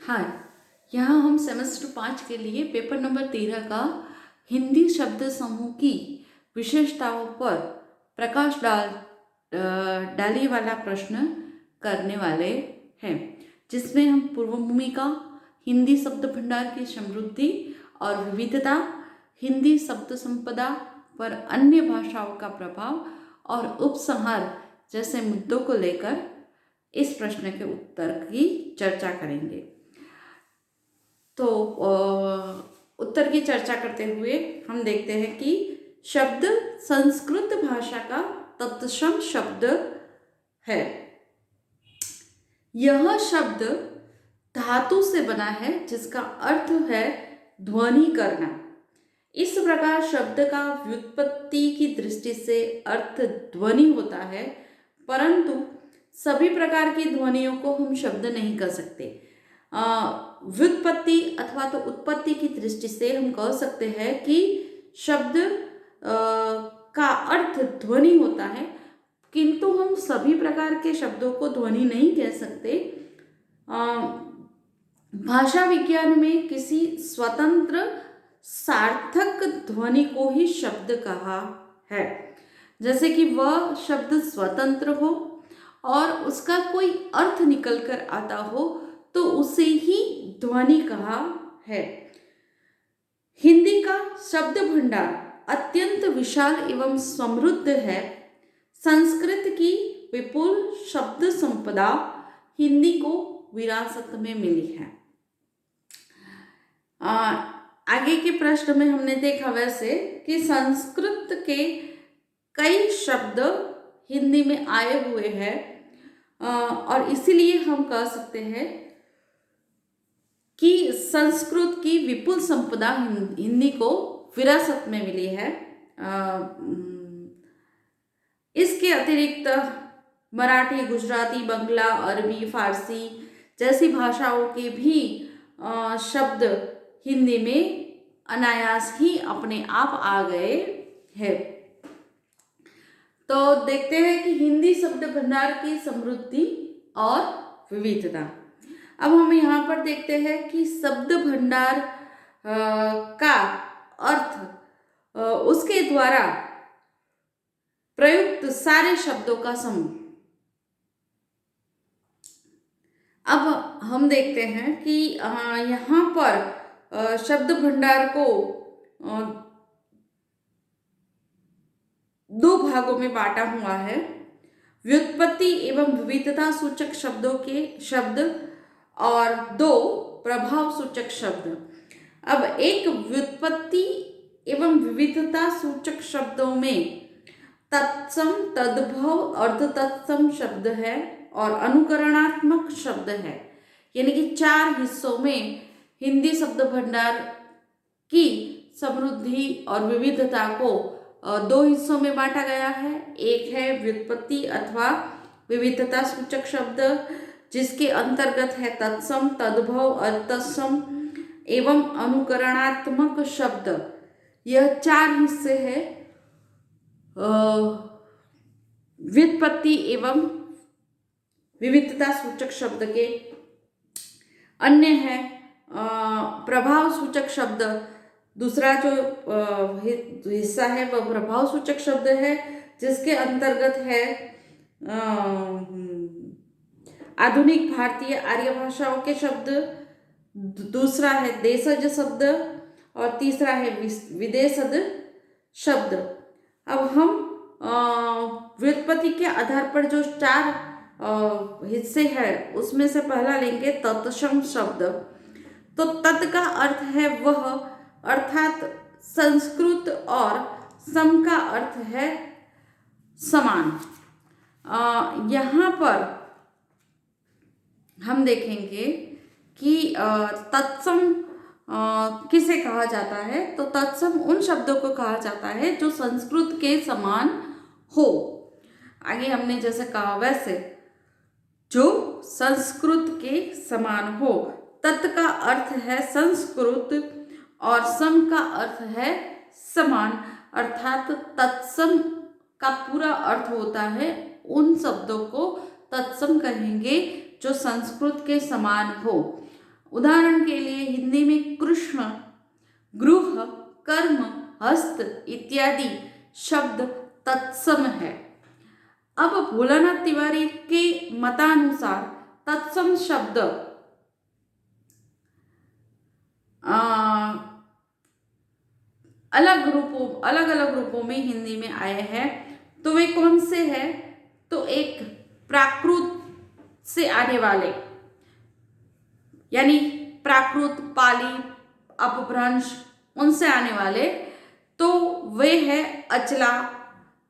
हाय। यहाँ हम सेमेस्टर 5 के लिए पेपर नंबर 13 का हिंदी शब्द समूह की विशेषताओं पर प्रकाश डाली वाला प्रश्न करने वाले हैं, जिसमें हम पूर्व भूमिका, हिंदी शब्द भंडार की समृद्धि और विविधता, हिंदी शब्द संपदा पर अन्य भाषाओं का प्रभाव और उपसंहार जैसे मुद्दों को लेकर इस प्रश्न के उत्तर की चर्चा करेंगे। तो उत्तर की चर्चा करते हुए हम देखते हैं कि शब्द संस्कृत भाषा का तत्सम शब्द है। यह शब्द धातु से बना है जिसका अर्थ है ध्वनि करना। इस प्रकार शब्द का व्युत्पत्ति की दृष्टि से अर्थ ध्वनि होता है, परंतु सभी प्रकार की ध्वनियों को हम शब्द नहीं कर सकते। व्युत्पत्ति अथवा तो उत्पत्ति की दृष्टि से हम कह सकते हैं कि शब्द का अर्थ ध्वनि होता है, किंतु हम सभी प्रकार के शब्दों को ध्वनि नहीं कह सकते। भाषा विज्ञान में किसी स्वतंत्र सार्थक ध्वनि को ही शब्द कहा है, जैसे कि वह शब्द स्वतंत्र हो और उसका कोई अर्थ निकल कर आता हो तो उसे ही ध्वनि कहा है। हिंदी का शब्द भंडार अत्यंत विशाल एवं समृद्ध है। संस्कृत की विपुल शब्द संपदा हिंदी को विरासत में मिली है। आगे के प्रश्न में हमने देखा वैसे कि संस्कृत के कई शब्द हिंदी में आए हुए हैं और इसीलिए हम कह सकते हैं कि संस्कृत की विपुल संपदा हिंदी को विरासत में मिली है। इसके अतिरिक्त मराठी, गुजराती, बंगला, अरबी, फारसी जैसी भाषाओं के भी शब्द हिंदी में अनायास ही अपने आप आ गए हैं। तो देखते हैं कि हिंदी शब्द भंडार की समृद्धि और विविधता। अब हम यहाँ पर देखते हैं कि शब्द भंडार का अर्थ उसके द्वारा प्रयुक्त सारे शब्दों का समूह। अब हम देखते हैं कि यहाँ पर शब्द भंडार को दो भागों में बांटा हुआ है। व्युत्पत्ति एवं विविधता सूचक शब्दों के शब्द और दो प्रभाव सूचक शब्द। अब एक व्युत्पत्ति एवं विविधता सूचक शब्दों में तत्सम, तद्भव, अर्ध तत्सम शब्द है और अनुकरणात्मक शब्द है। यानी कि 4 हिस्सों में हिंदी शब्द भंडार की समृद्धि और विविधता को 2 हिस्सों में बांटा गया है। एक है व्युत्पत्ति अथवा विविधता सूचक शब्द, जिसके अंतर्गत है तत्सम, तद्भव, अतत्सम एवं अनुकरणात्मक शब्द। यह 4 हिस्से हैं व्युत्पत्ति एवं विविधता सूचक शब्द के। अन्य है प्रभाव सूचक शब्द। दूसरा जो हिस्सा है वह प्रभाव सूचक शब्द है, जिसके अंतर्गत है आधुनिक भारतीय आर्य भाषाओं के शब्द। दूसरा है देशज शब्द और तीसरा है विदेशज शब्द। अब हम व्युत्पत्ति के आधार पर जो 4 हिस्से हैं उसमें से पहला लेंगे तत्सम शब्द। तो तत् का अर्थ है वह, अर्थात संस्कृत, और सम का अर्थ है समान। यहाँ पर हम देखेंगे कि तत्सम किसे कहा जाता है। तो तत्सम उन शब्दों को कहा जाता है जो संस्कृत के समान हो। आगे हमने जैसे कहा वैसे जो संस्कृत के समान हो। तत् का अर्थ है संस्कृत और सम का अर्थ है समान, अर्थात तत्सम का पूरा अर्थ होता है उन शब्दों को तत्सम कहेंगे जो संस्कृत के समान हो। उदाहरण के लिए हिंदी में कृष्ण, गृह, कर्म, हस्त इत्यादि शब्द तत्सम है। अब भोलानाथ तिवारी के मतानुसार तत्सम शब्द अलग अलग रूपों में हिंदी में आए हैं। तो वे कौन से हैं? तो एक प्राकृत से आने वाले, यानी प्राकृत, पाली, अपभ्रंश, उनसे आने वाले, तो वे है अचला,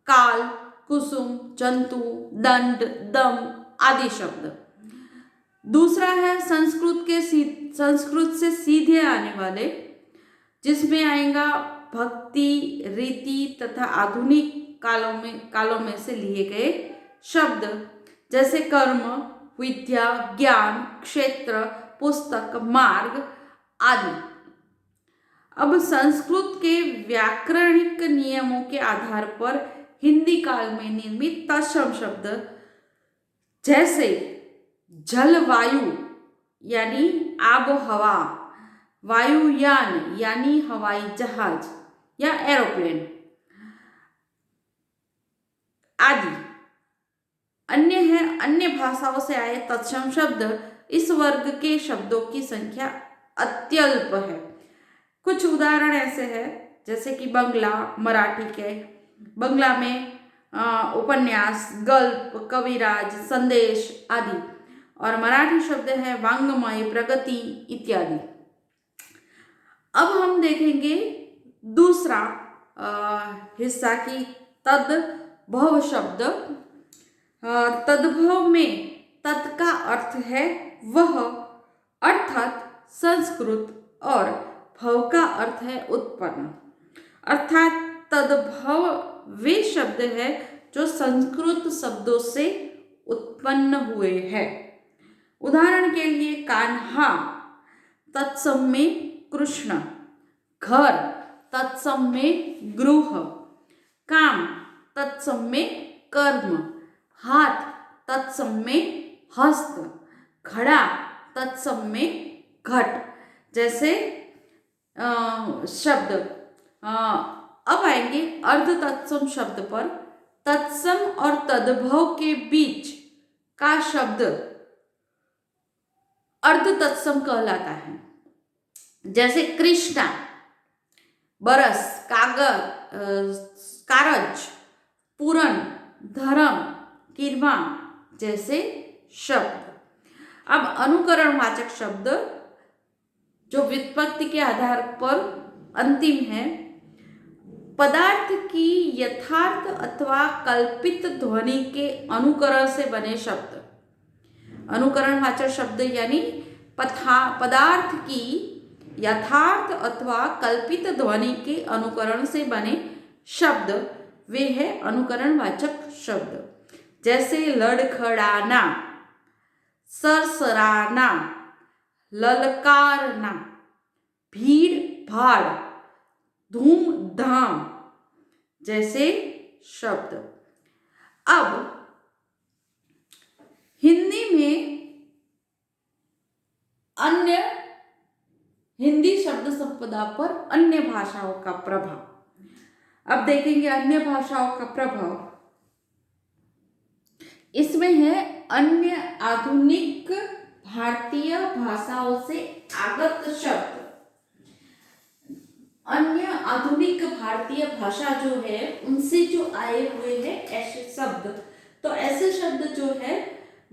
काल, कुसुम, जंतु, दंड, दम आदि शब्द। दूसरा है संस्कृत से सीधे आने वाले, जिसमें आएगा भक्ति, रीति तथा आधुनिक कालों में से लिए गए शब्द, जैसे कर्म, विद्या, ज्ञान, क्षेत्र, पुस्तक, मार्ग आदि। अब संस्कृत के व्याकरणिक नियमों के आधार पर हिंदी काल में निर्मित तत्सम शब्द, जैसे जलवायु यानी आबोहवा, वायुयान यानी हवाई जहाज या एरोप्लेन आदि अन्य है। अन्य भाषाओं से आए तत्सम शब्द, इस वर्ग के शब्दों की संख्या अत्यल्प है। कुछ उदाहरण ऐसे हैं, जैसे कि बंगला, मराठी के बंगला में उपन्यास, गल्प, कविराज, संदेश आदि, और मराठी शब्द है वांग्मय, प्रगति इत्यादि। अब हम देखेंगे दूसरा हिस्सा की तद्भव शब्द। तद्भव में तत् का अर्थ है वह, अर्थात संस्कृत, और भव का अर्थ है उत्पन्न, अर्थात तद्भव वे शब्द है जो संस्कृत शब्दों से उत्पन्न हुए हैं। उदाहरण के लिए कान्हा तत्सम में कृष्ण, घर तत्सम में गृह, काम तत्सम में कर्म, हाथ तत्सम में हस्त, घड़ा तत्सम में घट जैसे शब्द। अब आएंगे अर्ध तत्सम शब्द पर। तत्सम और तद्भव के बीच का शब्द अर्ध तत्सम कहलाता है, जैसे कृष्णा, बरस, कारज, पूरन, धर्म, किरमा जैसे शब्द। अब अनुकरण वाचक शब्द जो व्युत्पत्ति के आधार पर अंतिम है, पदार्थ की यथार्थ अथवा कल्पित ध्वनि के अनुकरण से बने शब्द। अनुकरण वाचक शब्द यानी पदार्थ की यथार्थ अथवा कल्पित ध्वनि के अनुकरण से बने शब्द, वे है अनुकरण वाचक शब्द, जैसे लड़खड़ाना, सरसराना, ललकारना, भीड़ भाड़, धूमधाम जैसे शब्द। अब हिंदी में अन्य हिंदी शब्द संपदा पर अन्य भाषाओं का प्रभाव। अब देखेंगे अन्य भाषाओं का प्रभाव। इसमें है अन्य आधुनिक भारतीय भाषाओं से आगत शब्द। अन्य आधुनिक भारतीय भाषा जो है उनसे जो आए हुए हैं ऐसे शब्द, तो ऐसे शब्द जो है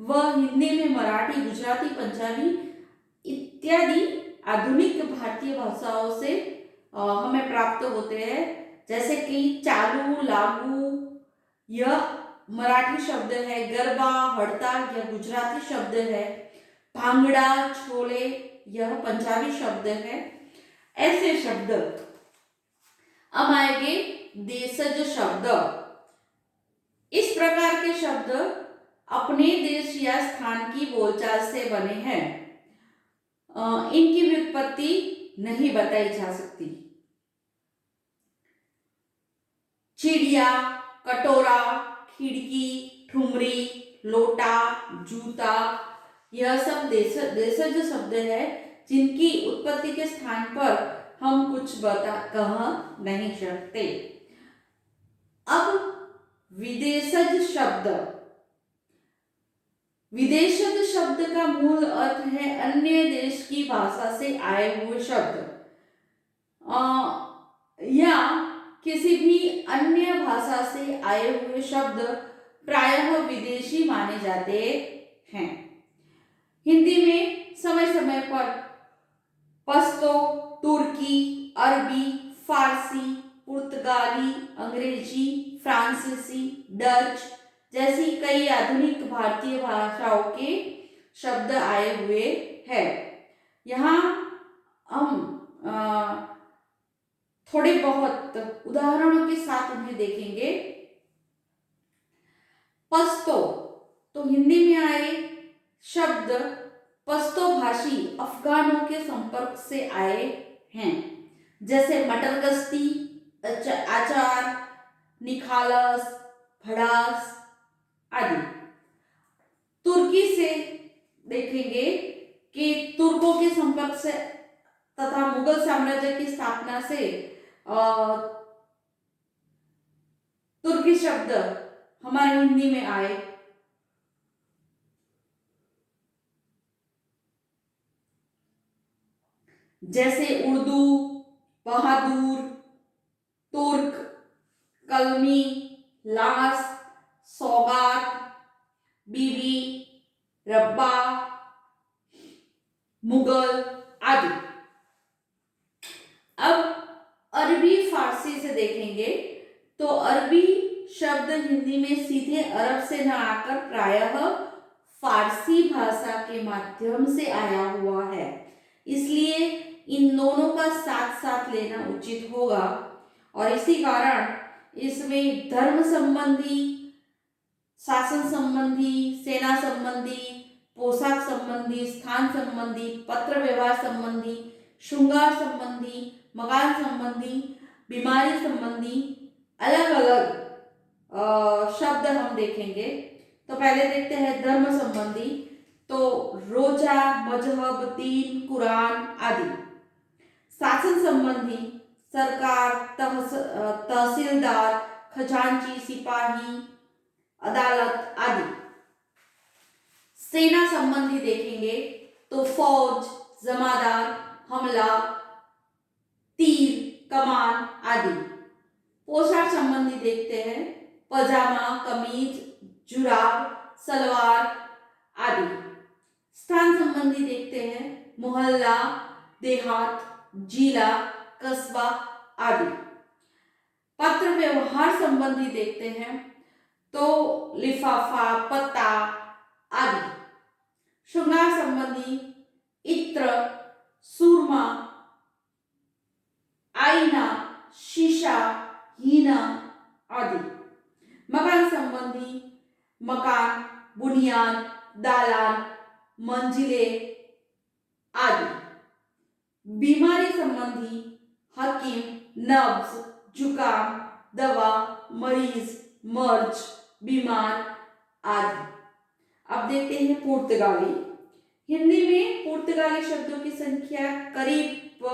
वह हिंदी में मराठी, गुजराती, पंजाबी इत्यादि आधुनिक भारतीय भाषाओं से हमें प्राप्त होते हैं। जैसे कि चालू, लागू यह मराठी शब्द है, गरबा, हड़ताल यह गुजराती शब्द है, भांगड़ा, छोले यह पंजाबी शब्द है। ऐसे शब्द। अब आएंगे देशज शब्द। इस प्रकार के शब्द अपने देश या स्थान की बोलचाल से बने हैं। इनकी व्युत्पत्ति नहीं बताई जा सकती। चिड़िया, कटोरा, खिड़की, ठुमरी, लोटा, जूता यह सब देशज शब्द है जिनकी उत्पत्ति के स्थान पर हम कुछ कह नहीं सकते। अब विदेशज शब्द। विदेशज शब्द का मूल अर्थ है अन्य देश की भाषा से आए हुए शब्द या किसी भी अन्य भाषा से आए हुए शब्द प्रायः विदेशी माने जाते हैं। हिंदी में समय समय पर पश्तो, तुर्की, अरबी, फारसी, पुर्तगाली, अंग्रेजी, फ्रांसीसी, डच जैसी कई आधुनिक भारतीय भाषाओं के शब्द आए हुए हैं। यहाँ हम थोड़े बहुत उदाहरणों के साथ उन्हें देखेंगे। पश्तो तो हिंदी में आए शब्द पश्तो भाषी अफगानों के संपर्क से आए हैं, जैसे मटर गश्ती, अचार, निखालस, भड़ास आदि। तुर्की से देखेंगे कि तुर्कों के संपर्क से तथा मुगल साम्राज्य की स्थापना से तुर्की शब्द हमारे हिंदी में आए। जैसे उर्दू, बहादुर, तुर्क, कलमी, लास, सौगात, बीबी, रब्बा, मुगल आदि। अब अरबी फारसी से देखेंगे तो अरबी शब्द हिंदी में सीधे अरब से न आकर प्रायः फारसी भाषा के माध्यम से आया हुआ है, इसलिए इन दोनों का साथ साथ लेना उचित होगा। और इसी कारण इसमें धर्म संबंधी, शासन संबंधी, सेना संबंधी, पोशाक संबंधी, स्थान संबंधी, पत्र व्यवहार संबंधी, श्रृंगार संबंधी, मकान संबंधी, बीमारी संबंधी अलग अलग शब्द हम देखेंगे। तो पहले देखते हैं धर्म संबंधी, तो रोजा, मजहब, दीन, कुरान आदि। शासन संबंधी सरकार, तहसीलदार, खजांची, सिपाही, अदालत आदि। सेना संबंधी देखेंगे तो फौज, जमादार, हमला, तीर, कमान आदि। पोशाक संबंधी देखते हैं पजामा, कमीज, जुराब, सलवार आदि। स्थान संबंधी देखते हैं मोहल्ला, देहात, जिला, कस्बा आदि। पत्र व्यवहार संबंधी देखते हैं तो लिफाफा, पता आदि। श्रृंगार संबंधी इत्र, सूरमा, आईना, शीशा, हीना आदि। मकान संबंधी मकान, बुनियाद, दालान, मंजिलें आदि। बीमारी संबंधी हकीम, नब्ज, जुकाम, दवा, मरीज, मर्ज, बीमार आदि। अब देखते हैं पुर्तगाली। हिंदी में पुर्तगाली शब्दों की संख्या करीब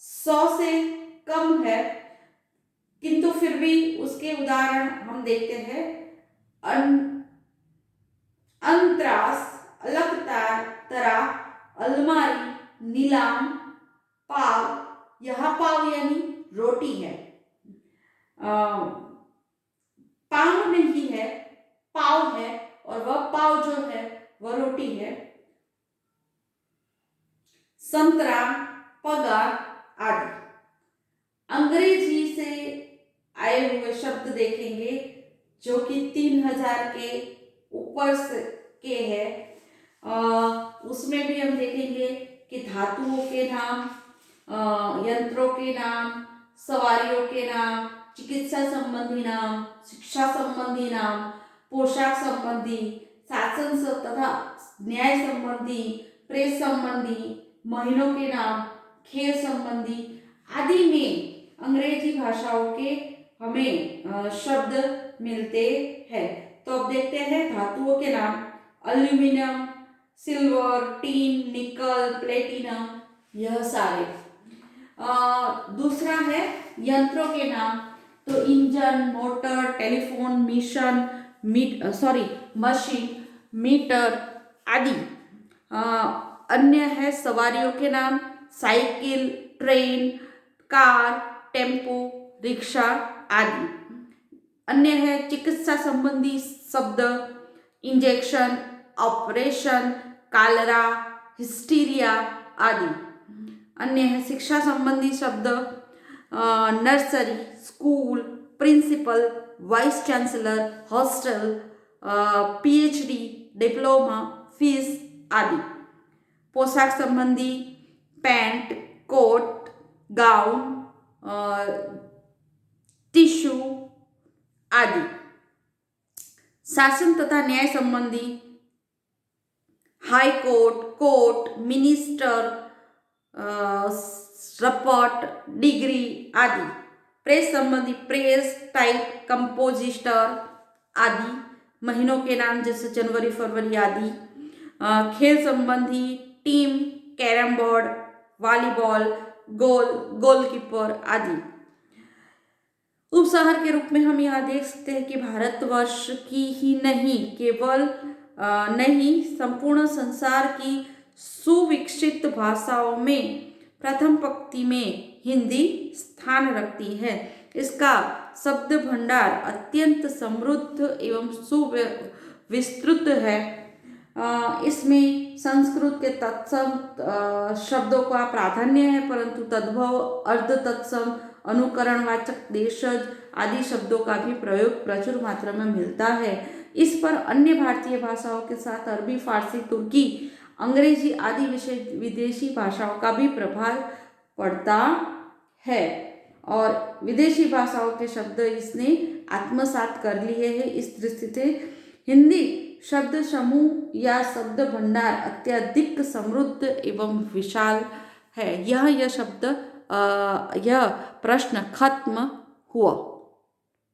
100 से कम है, किंतु फिर भी उसके उदाहरण हम देखते हैं अंतरास, अलकतार, तरा, अलमारी, नीलाम, पाव। यह पाव यानी रोटी है, पाव नहीं है, पाव है, और वह पाव जो है वह रोटी है। संतरा, पगार आदि। अंग्रेजी से आए हुए शब्द देखेंगे जो कि 3000 के ऊपर से के हैं। उसमें भी हम देखेंगे कि धातुओं के नाम, यंत्रों के नाम, सवारियों के नाम, चिकित्सा संबंधी नाम, शिक्षा संबंधी नाम, पोशाक संबंधी, शासन तथा न्याय संबंधी, प्रेस संबंधी, महीनों के नाम, खेल संबंधी आदि में अंग्रेजी भाषाओं के हमें शब्द मिलते हैं। तो अब देखते हैं धातुओं के नाम। Aluminium, silver, tin, nickel, platinum, यह सारे। दूसरा है यंत्रों के नाम, तो engine, motor, telephone, machine, meter आदि। अन्य है सवारियों के नाम, cycle, train, car, tempo, rickshaw आदि। अन्य है चिकित्सा संबंधी शब्द, इंजेक्शन, ऑपरेशन, कालरा, हिस्टीरिया आदि। अन्य है शिक्षा संबंधी शब्द, nursery, school, principal, vice chancellor, hostel, PhD, diploma, fees आदि। पोशाक संबंधी पैंट, कोट, गाउन, टिश्यू आदि। शासन तथा न्याय संबंधी हाई कोर्ट, कोर्ट, मिनिस्टर, रपट, डिग्री आदि। प्रेस संबंधी प्रेस, टाइप, कंपोजिटर आदि। महीनों के नाम जैसे जनवरी, फरवरी आदि। खेल संबंधी team, carrom board, volleyball, goalkeeper आदि। उपशहर के रूप में हम यहाँ देख सकते हैं कि भारतवर्ष की ही नहीं संपूर्ण संसार की सुविकसित भाषाओं में प्रथम पंक्ति में हिंदी स्थान रखती है। इसका शब्द भंडार अत्यंत समृद्ध एवं सुविस्तृत है। इसमें संस्कृत के तत्सम शब्दों का प्राधान्य है, परंतु तद्भव, अर्ध तत्सम, अनुकरणवाचक, देशज आदि शब्दों का भी प्रयोग प्रचुर मात्रा में मिलता है। इस पर अन्य भारतीय भाषाओं के साथ अरबी, फारसी, तुर्की, अंग्रेजी आदि विदेशी भाषाओं का भी प्रभाव पड़ता है और विदेशी भाषाओं के शब्द इसने आत्मसात कर लिए हैं। इस दृष्टि से हिंदी शब्द समूह या शब्द भंडार अत्यधिक समृद्ध एवं विशाल है। यह प्रश्न खत्म हुआ।